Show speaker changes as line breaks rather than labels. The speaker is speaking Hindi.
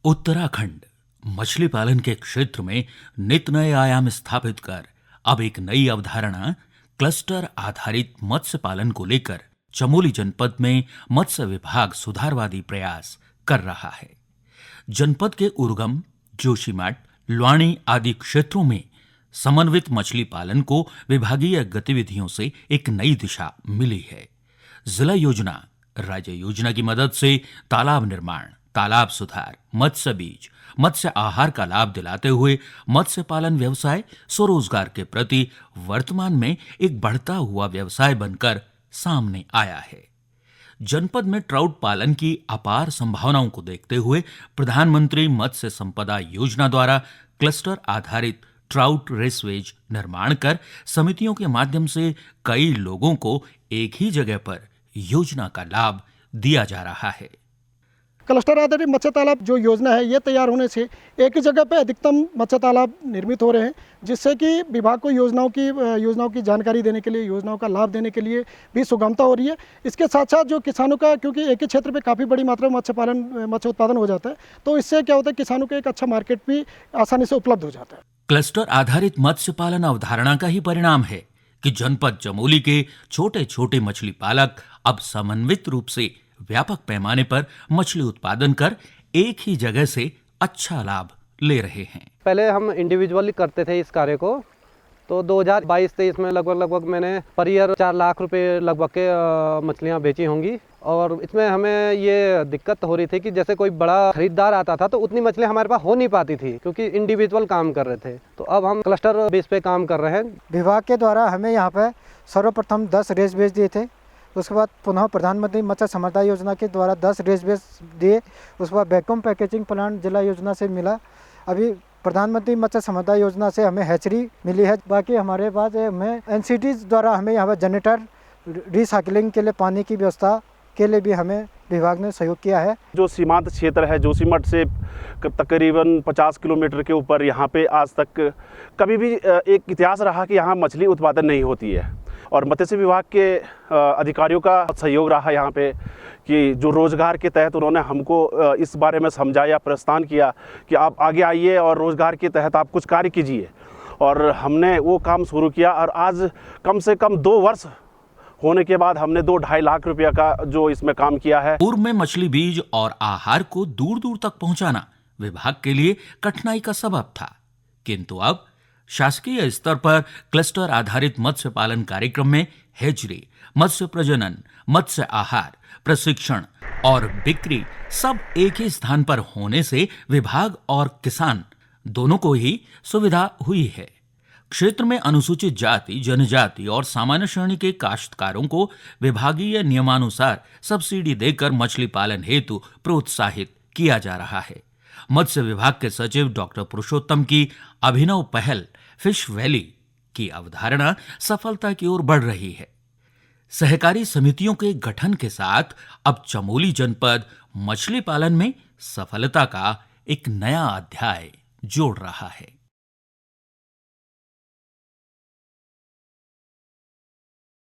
उत्तराखंड मछली पालन के क्षेत्र में नित नए आयाम स्थापित कर अब एक नई अवधारणा क्लस्टर आधारित मत्स्य पालन को लेकर चमोली जनपद में मत्स्य विभाग सुधारवादी प्रयास कर रहा है। जनपद के उर्गम, जोशीमठ, लुवानी आदि क्षेत्रों में समन्वित मछली पालन को विभागीय गतिविधियों से एक नई दिशा मिली है। जिला योजना, राज्य योजना की मदद से तालाब निर्माण, तालाब सुधार, मत्स्य बीज, मत्स्य आहार का लाभ दिलाते हुए मत्स्य पालन व्यवसाय स्वरोजगार के प्रति वर्तमान में एक बढ़ता हुआ व्यवसाय बनकर सामने आया है। जनपद में ट्राउट पालन की अपार संभावनाओं को देखते हुए प्रधानमंत्री मत्स्य संपदा योजना द्वारा क्लस्टर आधारित ट्राउट रेसवेज निर्माण कर समितियों के माध्यम से कई लोगों को एक ही जगह पर योजना का लाभ दिया जा रहा है।
क्लस्टर आधारित मत्स्य तालाब जो योजना है ये तैयार होने से एक ही जगह पे अधिकतम मत्स्य तालाब निर्मित हो रहे हैं, जिससे कि विभाग को योजनाओं की जानकारी देने के लिए, योजनाओं का लाभ देने के लिए भी सुगमता हो रही है। इसके साथ साथ जो किसानों का, क्योंकि एक ही क्षेत्र पे काफ़ी बड़ी मात्रा में मत्स्य उत्पादन हो जाता है, तो इससे क्या होता है, किसानों को एक अच्छा मार्केट भी आसानी से उपलब्ध हो जाता है।
क्लस्टर आधारित मत्स्य पालन अवधारणा का ही परिणाम है कि जनपद चमोली के छोटे छोटे मछली पालक अब समन्वित रूप से व्यापक पैमाने पर मछली उत्पादन कर एक ही जगह से अच्छा लाभ ले रहे हैं।
पहले हम इंडिविजुअली करते थे इस कार्य को, तो 2022-23 में लगभग मैंने पर ईयर 4 लाख रुपए लगभग के मछलियाँ बेची होंगी। और इसमें हमें ये दिक्कत हो रही थी कि जैसे कोई बड़ा खरीदार आता था तो उतनी मछलियाँ हमारे पास हो नहीं पाती थी, क्योंकि इंडिविजुअल काम कर रहे थे। तो अब हम क्लस्टर बेस पे काम कर रहे हैं।
विभाग के द्वारा हमें यहाँ पर सर्वप्रथम 10 रेस बेच दिए थे, उसके बाद पुनः प्रधानमंत्री मत्स्य संपदा योजना के द्वारा 10 रेस बेस दिए, उसके बाद वैक्यूम पैकेजिंग प्लांट जिला योजना से मिला। अभी प्रधानमंत्री मत्स्य संपदा योजना से हमें हैचरी मिली है। बाकी हमारे पास हमें एनसीटी द्वारा हमें यहाँ पर जनरेटर, रिसाइकलिंग के लिए पानी की व्यवस्था के लिए भी हमें विभाग ने सहयोग किया है।
जो सीमांत क्षेत्र है जोशीमठ से तकरीबन 50 किलोमीटर के ऊपर, यहाँ पे आज तक कभी भी एक इतिहास रहा कि यहाँ मछली उत्पादन नहीं होती है, और मत्स्य विभाग के अधिकारियों का सहयोग रहा यहाँ पे कि जो रोजगार के तहत उन्होंने हमको इस बारे में समझाया, प्रस्थान किया कि आप आगे आइए और रोजगार के तहत आप कुछ कार्य कीजिए, और हमने वो काम शुरू किया। और आज कम से कम 2 वर्ष होने के बाद हमने 2-2.5 लाख रुपया का जो इसमें काम किया है।
पूर्व में मछली बीज और आहार को दूर दूर तक पहुंचाना विभाग के लिए कठिनाई का सबब था, किंतु अब शासकीय स्तर पर क्लस्टर आधारित मत्स्य पालन कार्यक्रम में हैचरी, मत्स्य प्रजनन, मत्स्य आहार, प्रशिक्षण और बिक्री सब एक ही स्थान पर होने से विभाग और किसान दोनों को ही सुविधा हुई है। क्षेत्र में अनुसूचित जाति, जनजाति और सामान्य श्रेणी के काश्तकारों को विभागीय नियमानुसार सब्सिडी देकर मछली पालन हेतु प्रोत्साहित किया जा रहा है। मत्स्य विभाग के सचिव डॉक्टर पुरुषोत्तम की अभिनव पहल फिश वैली की अवधारणा सफलता की ओर बढ़ रही है। सहकारी समितियों के गठन के साथ अब चमोली जनपद मछली पालन में सफलता का एक नया अध्याय जोड़ रहा है।